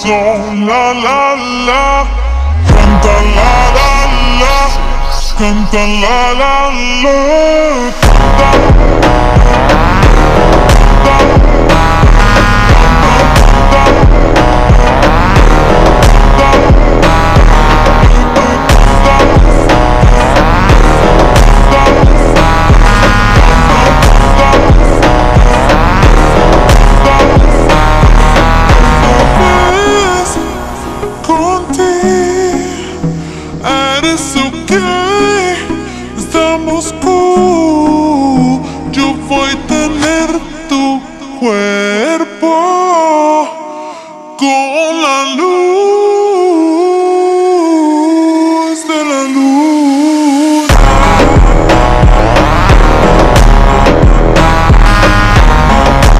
corazón, la la la. Canta la la la, canta la la la. Eres okay, estamos cool. Yo voy a tener tu cuerpo con la luz.